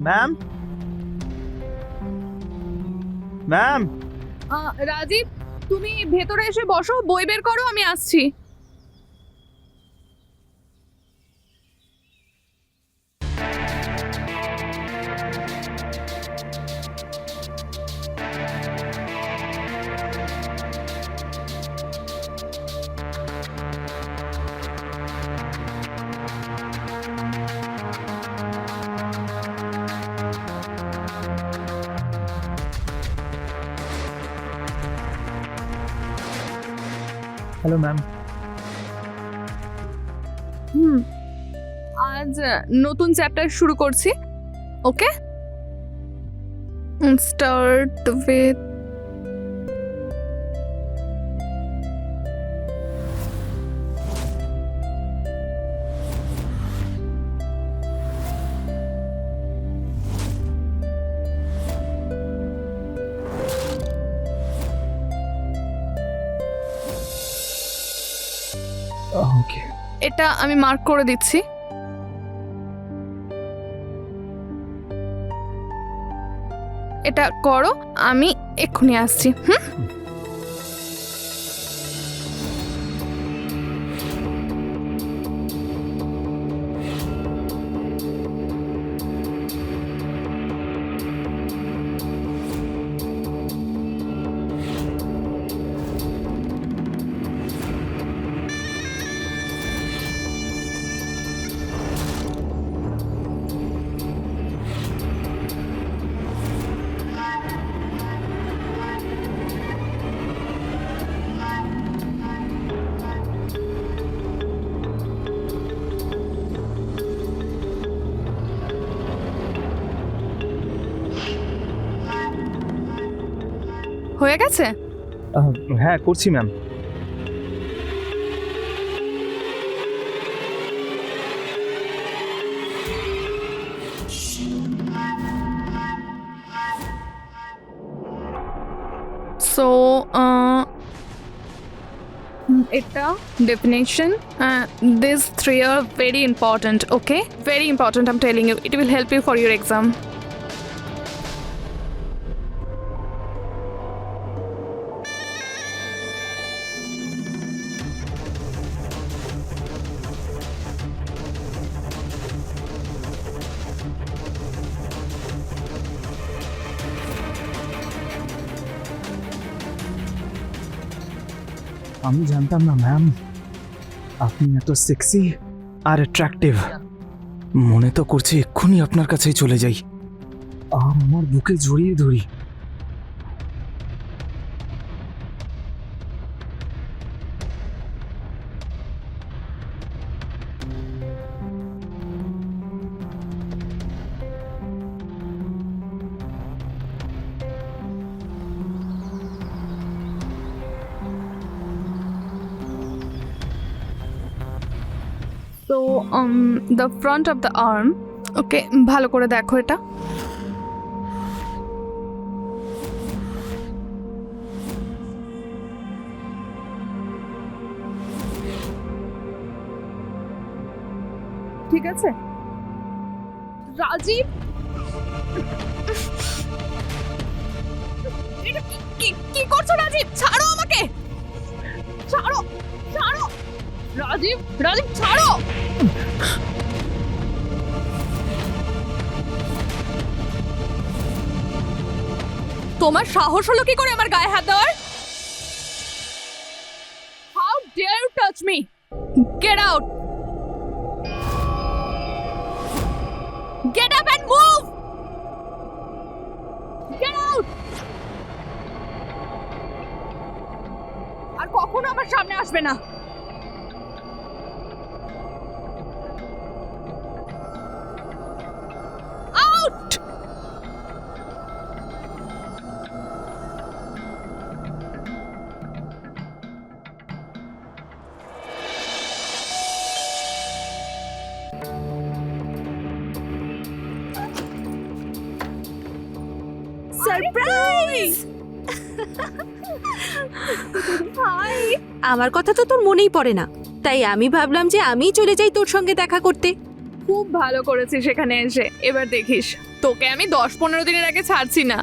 Ma'am ma'am Rajib, তুমি ভেতরে এসে বসো, বই বের করো, আমি আসছি। Hello ma'am. আজ নতুন চ্যাপ্টার শুরু করছি। ওকে, স্টার্ট উইথ ওকে। এটা আমি মার্ক করে দিচ্ছি। এটা করো, আমি এক্ষুনি আসছি। হয়ে গেছে? হ্যাঁ করছি ম্যাম। সো এটা definition. These three are very important, okay? Very important, I'm telling you. It will help you for your exam. আমি জানতাম না ম্যাম আপনি এত সেক্সি আর অ্যাট্রাকটিভ। মনে তো করছে এক্ষুনি আপনার কাছেই চলে যাই আর আমার বুকে জড়িয়ে ধরি। So the front of the arm. Okay, ভালো করে দেখো এটা। ঠিক আছে রাজীব, এটা কি করছো রাজীব? ছাড়ো আমাকে, ছাড়ো ছাড়ো রাজীব, রাজীব ছাড়ো। তোমার সাহস হলো কি করে আমার গায়ে হাত দেওয়ার? How dare you touch me? Get out! Get up and move! Get out! আর কখনো আমার সামনে আসবে না। Out! সারপ্রাইজ! হাই, আমার কথা তো তোর মনেই পড়ে না, তাই আমি ভাবলাম যে আমিই চলে যাই তোর সঙ্গে দেখা করতে। খুব ভালো করেছিস সেখানে এসে। এবার দেখিস তোকে আমি 10-15 দিনের আগে ছাড়ছি না।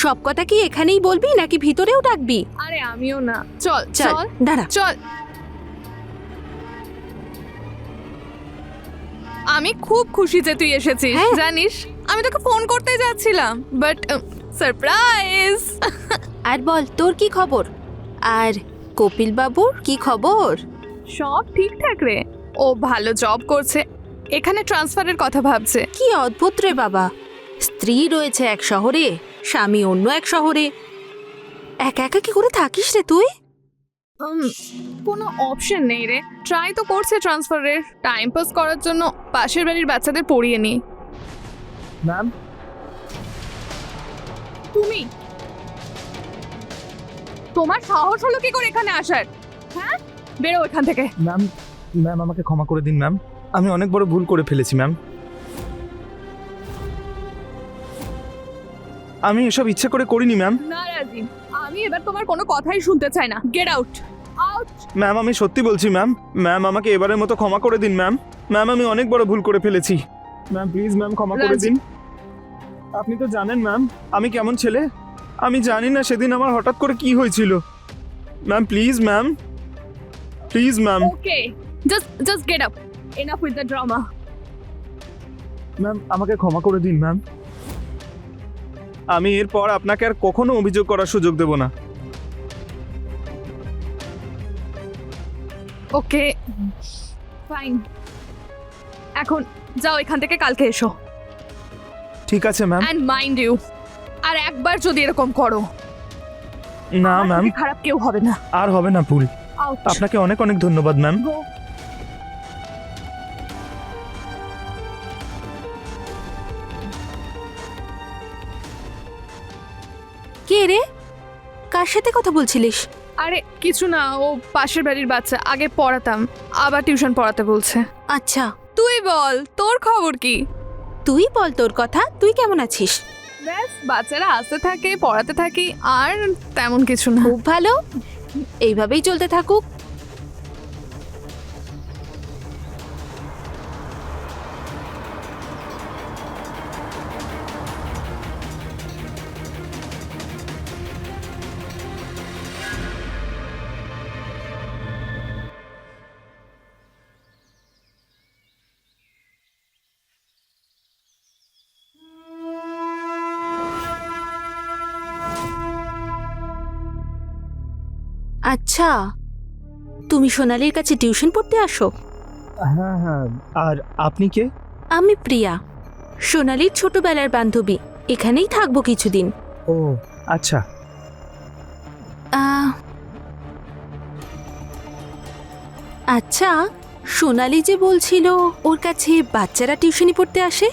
সব কথা কি এখানেই বলবি নাকি ভিতরেও ডাকবি? আরে আমিও না, চল চল চল দাঁড়া। চল। আমি খুব খুশি যে তুই এসেছিস। হ্যাঁ। জানিস আমি তোকে ফোন করতে যাচ্ছিলাম, বাট সারপ্রাইজ। আর বল তোর কি খবর? আর কপিল বাবুর কি খবর? সব ঠিকঠাক রে, ও ভালো জব করছে, এখানে ট্রান্সফারের কথা ভাবছে। কি অদ্ভুত রে বাবা, স্ত্রী রয়েছে এক শহরে, স্বামী অন্য এক শহরে, একা একা কি করে থাকিস রে তুই? কোনো অপশন নেই রে। ট্রাই তো করছে ট্রান্সফারের, টাইম পাস করার জন্য পাশের বাড়ির বাচ্চাদের পড়িয়ে নি। ম্যাম তুমি, তোমার সাহস হলো কি করে এখানে আসার? হ্যাঁ, বেরো এখান থেকে। ম্যাম ম্যাম আমাকে ক্ষমা করে দিন ম্যাম, আমি অনেক বড় ভুল করে ফেলেছি ম্যাম। আমি এসব ইচ্ছে করে করিনি ম্যাম। না রাজীব, আমি এবার তোমার কোনো কথাই শুনতে চাই না। Get out, out. ম্যাম আমি সত্যি বলছি ম্যাম, ম্যাম আমাকে এবারের মতো ক্ষমা করে দিন ম্যাম। ম্যাম আমি অনেক বড় ভুল করে ফেলেছি ম্যাম, প্লিজ ম্যাম ক্ষমা করে দিন। আপনি তো জানেন ম্যাম আমি কেমন ছেলে, আমি জানি না সেদিন আমার হঠাৎ করে কি হয়েছিল। Ma'am please ma'am, please ma'am. Okay, just get up, enough with the drama. Ma'am আমাকে ক্ষমা করে দিন ম্যাম, আমি এরপর আপনাকে আর কখনো অভিযোগ করার সুযোগ দেব না। ওকে ফাইন, এখন যাও এখান থেকে, কালকে এসো। ঠিক আছে ম্যাম। অ্যান্ড মাইন্ড ইউ, আর একবার যদি এরকম করো, না আমার ম্যাম, থেকে খারাপ কেউ হবে না। আর হবে না ভুল। আউট। আপনাকে অনেক অনেক ধন্যবাদ ম্যাম। গো। কে রে, কার সাথে কথা বলছিলিস? আরে কিছু না, ও পাশের বাড়ির বাচ্চা, আগে পড়াতাম, আবার টিউশন পড়াতে বলছে। আচ্ছা তুই বল তোর খবর কি? তুই বল তোর কথা, তুই কেমন আছিস? ব্যাস বাচ্চারা আসতে থাকে, পড়াতে থাকি, আর তেমন কিছু না। খুব ভালো, এইভাবেই চলতে থাকুক। আচ্ছা, তুমি সোনালীর কাছে টিউশন পড়তে আসো? হ্যাঁ হ্যাঁ, আর আপনি কে? আমি প্রিয়া, সোনালীর ছোটবেলার বান্ধবী। এখানেই থাকবো কিছুদিন। ও আচ্ছা। আচ্ছা, সোনালী যে বলছিল ওর কাছে বাচ্চারা টিউশনি পড়তে আসে,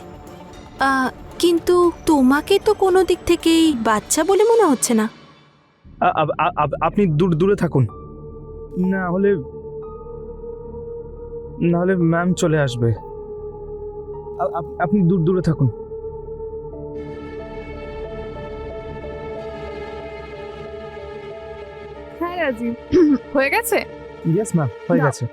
কিন্তু তোমাকে তো কোনো দিক থেকেই বাচ্চা বলে মনে হচ্ছে না। আপনি দূরে থাকুন, না হলে ম্যাম চলে আসবে। আপনি দূরে থাকুন। হ্যাঁ রাজীব, হয়ে গেছে। ইয়েস ম্যাম, হয়ে না। গেছে।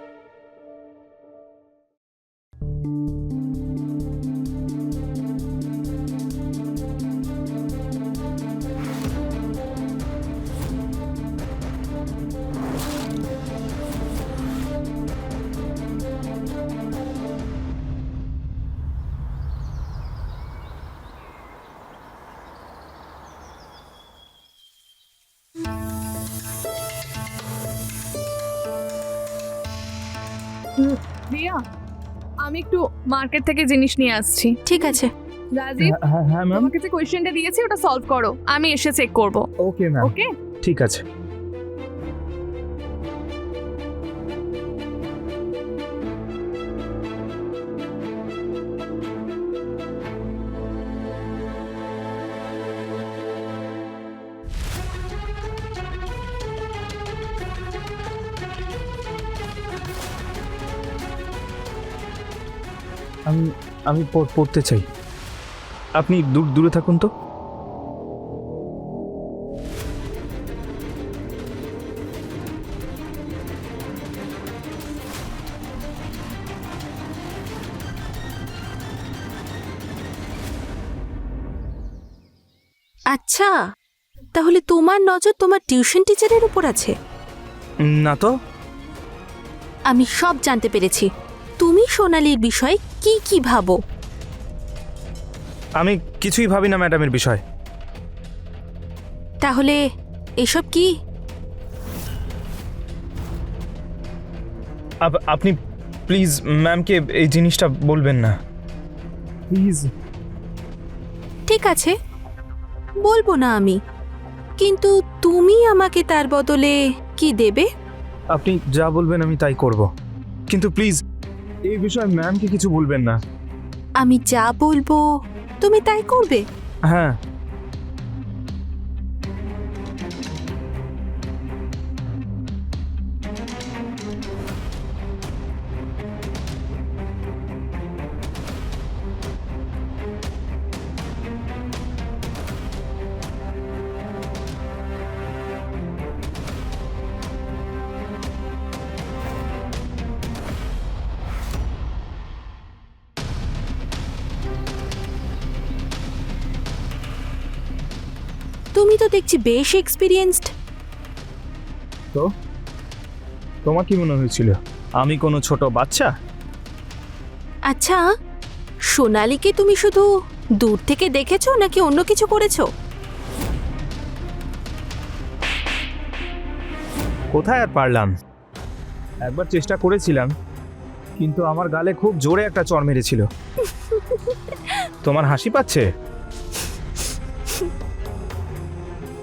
রিয়া, আমি একটু মার্কেট থেকে জিনিস নিয়ে আসছি। ঠিক আছে। রাজীব, হ্যাঁ ম্যাম। তোমাকে যে কোয়েশ্চেনটা দিয়েছি ওটা সলভ করো, আমি এসে চেক করব। Okay ma'am. ওকে। ঠিক আছে। আমি পড়তে চাই, আপনি দূরে থাকুন তো। আচ্ছা, তাহলে তোমার নজর তোমার টিউশন টিচারের উপর আছে? না তো। আমি সব জানতে পেরেছি। তুমি সোনালির বিষয়ে কি কি ভাবো? আমি কিছুই ভাবি না ম্যাডামের বিষয়। তাহলে এসব কি? আপনি প্লিজ ম্যামকে এই জিনিসটা বলবেন না, প্লিজ। ঠিক আছে, বলবো না আমি, কিন্তু তুমি আমাকে তার বদলে কি দেবে? আপনি যা বলবেন আমি তাই করব, কিন্তু প্লিজ এই বিষয়ে ম্যামকে কিছু বলবেন না। আমি যা বলবো তুমি তাই করবে? হ্যাঁ। তুমি তো দেখছি বেশ এক্সপিরিয়েন্সড। তো তোমার কি মনে হয়েছিল আমি কোনো ছোট বাচ্চা? আচ্ছা, সোনালীকে তুমি শুধু দূর থেকে দেখেছো নাকি অন্য কিছু করেছো? কোথায় আর পারলাম, একবার চেষ্টা করেছিলাম, কিন্তু আমার গালে খুব জোরে একটা চড় মেরেছিল। তোমার হাসি পাচ্ছে?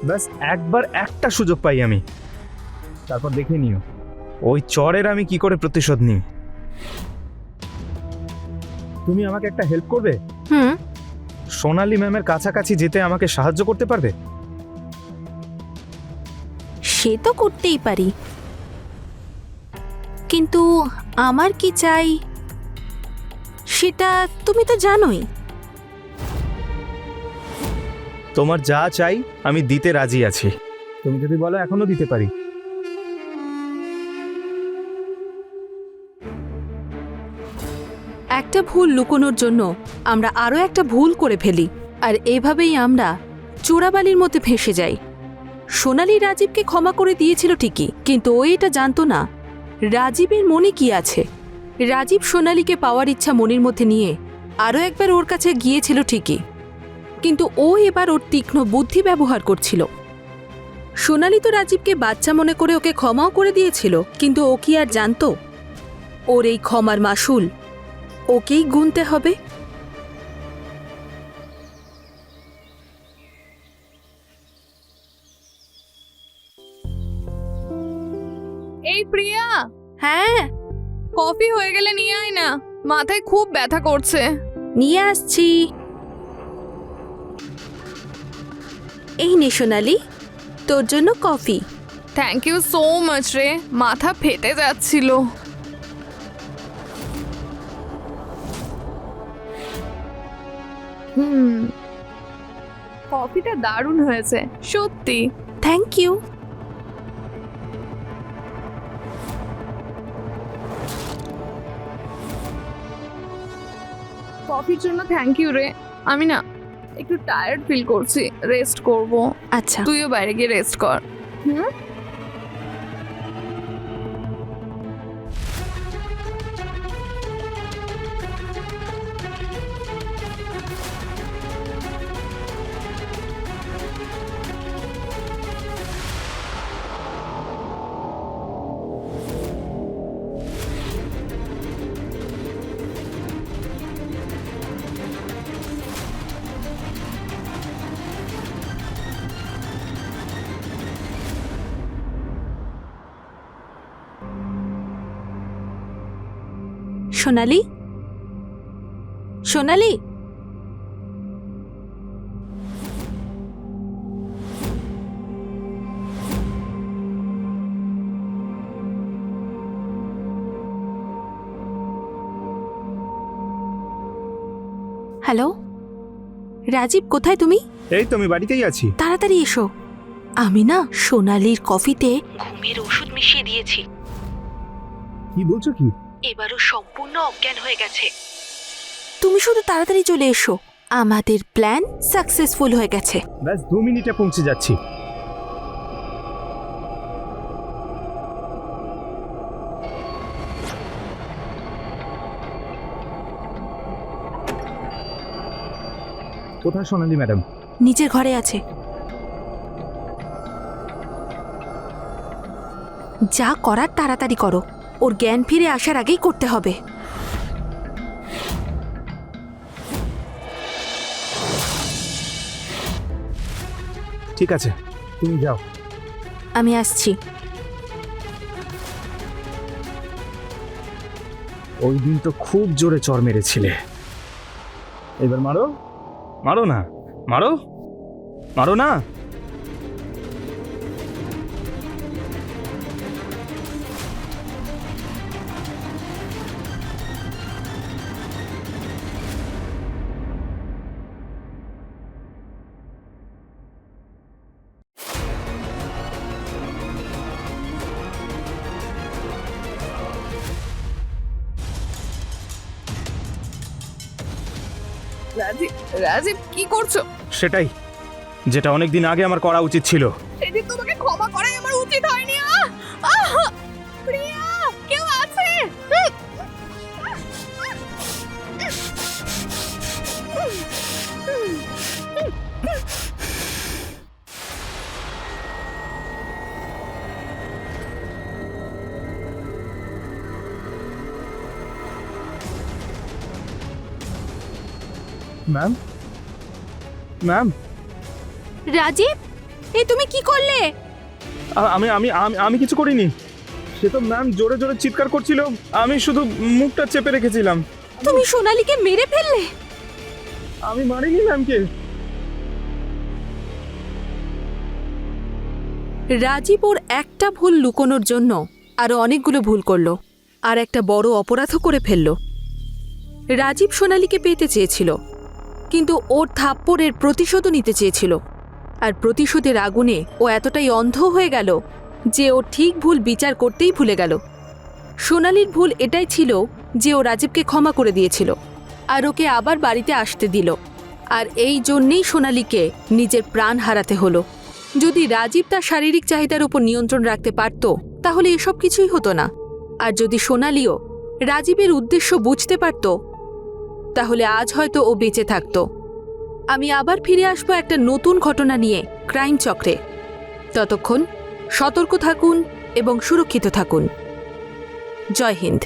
ব্যাস একবার একটা সুযোগ পাই আমি, তারপর দেখে নিও ওই চড়ের আমি কি করে প্রতিশোধ নিই। তুমি আমাকে একটা হেল্প করবে? হুম, সোনালী ম্যামের কাছাকাছি যেতে আমাকে সাহায্য করতে পারবে? সে তো করতেই পারি, কিন্তু আমার কি চাই সেটা তুমি তো জানোই। তোমার যা চাই আমি দিতে রাজি আছি, তুমি যদি বলো এখনো দিতে পারি। একটা ভুল লুকোনোর জন্য আমরা আরও একটা ভুল করে ফেলি, আর এভাবেই আমরা চোরাবালির মধ্যে ফেঁসে যাই। সোনালী রাজীবকে ক্ষমা করে দিয়েছিল ঠিকই, কিন্তু ও এটা জানতো না রাজীবের মনে কি আছে। রাজীব সোনালীকে পাওয়ার ইচ্ছা মনের মধ্যে নিয়ে আরও একবার ওর কাছে গিয়েছিল ঠিকই, কিন্তু ও এবার ওর তীক্ষ্ণ বুদ্ধি ব্যবহার করছিল। সোনালী তো রাজীবকে বাচ্চা মনে করে ওকে ক্ষমাও করে দিয়েছিল, কিন্তু ও কি আর জানতো ওর এই ক্ষমার মাসুল ওকেই গুনতে হবে। এই প্রিয়া, হ্যাঁ, কফি হয়ে গেলে নিয়ে আয় না, মাথায় খুব ব্যথা করছে। নিয়ে আসছি। এই নে সোনালী, তোর জন্য coffee. Thank you so much রে, মাথা ফেটে যাচ্ছিল। কফিটা দারুণ হয়েছে সত্যি। Thank you. কফির জন্য থ্যাংক ইউ রে। আমি না একটু টায়ার্ড ফিল করছি, রেস্ট করব। আচ্ছা, তুইও বাইরে গিয়ে রেস্ট কর। হুম। সোনালী, সোনালী, হ্যালো রাজীব, কোথায় তুমি? এই তো আমি বাড়িতেই আছি। তাড়াতাড়ি এসো। আমি না সোনালীর কফিতে ঘুমের ওষুধ মিশিয়ে দিয়েছি। কি বলছো কি? এবারও সম্পূর্ণ অজ্ঞান হয়ে গেছে। তুমি শুধু তাড়াতাড়ি চলে এসো, আমাদের প্ল্যান সাকসেসফুল হয়ে গেছে। ব্যাস 2 মিনিটে পৌঁছে যাচ্ছি। কোথায় সোনালি ম্যাডাম? নিজের ঘরে আছে। যা করার তাড়াতাড়ি করো, ওর জ্ঞান ফিরে আসার আগেই করতে হবে। ঠিক আছে, তুমি যাও। আমি আসছি। ওই দিন তো খুব জোরে চড় মেরেছিলে। এবার মারো, মারো না, মারো, মারো না। রাজীব, রাজীব কি করছো? সেটাই, যেটা অনেক দিন আগে আমার করা উচিত ছিল। সেদিন তোমাকে ক্ষমা করাই আমার উচিত হয়নি। প্রিয়া, কেউ আছে? ম্যাম, ম্যাম, রাজীব, তুমি কি করলে? আমি আমি আমি আমি কিছু করিনি। সে তো ম্যাম জোরে জোরে চিৎকার করছিল, আমি শুধু মুখটা চেপে রেখেছিলাম। তুমি সোনালীকে মেরে ফেললে? আমি মারিনি ম্যামকে। রাজীব ওর একটা ভুল লুকোনোর জন্য আরো অনেকগুলো ভুল করলো, আর একটা বড় অপরাধও করে ফেলল। রাজীব সোনালীকে পেতে চেয়েছিল, কিন্তু ওর থাপ্পড়ের প্রতিশোধও নিতে চেয়েছিল। আর প্রতিশোধের আগুনে ও এতটাই অন্ধ হয়ে গেল যে ও ঠিক ভুল বিচার করতেই ভুলে গেল। সোনালীর ভুল এটাই ছিল যে ও রাজীবকে ক্ষমা করে দিয়েছিল আর ওকে আবার বাড়িতে আসতে দিল। আর এই জন্যেই সোনালীকে নিজের প্রাণ হারাতে হলো। যদি রাজীব তার শারীরিক চাহিদার উপর নিয়ন্ত্রণ রাখতে পারত, তাহলে এসব কিছুই হতো না। আর যদি সোনালীও রাজীবের উদ্দেশ্য বুঝতে পারত, তাহলে আজ হয়তো ও বেঁচে থাকত। আমি আবার ফিরে আসবো একটা নতুন ঘটনা নিয়ে ক্রাইম চক্রে। ততক্ষণ সতর্ক থাকুন এবং সুরক্ষিত থাকুন। জয় হিন্দ।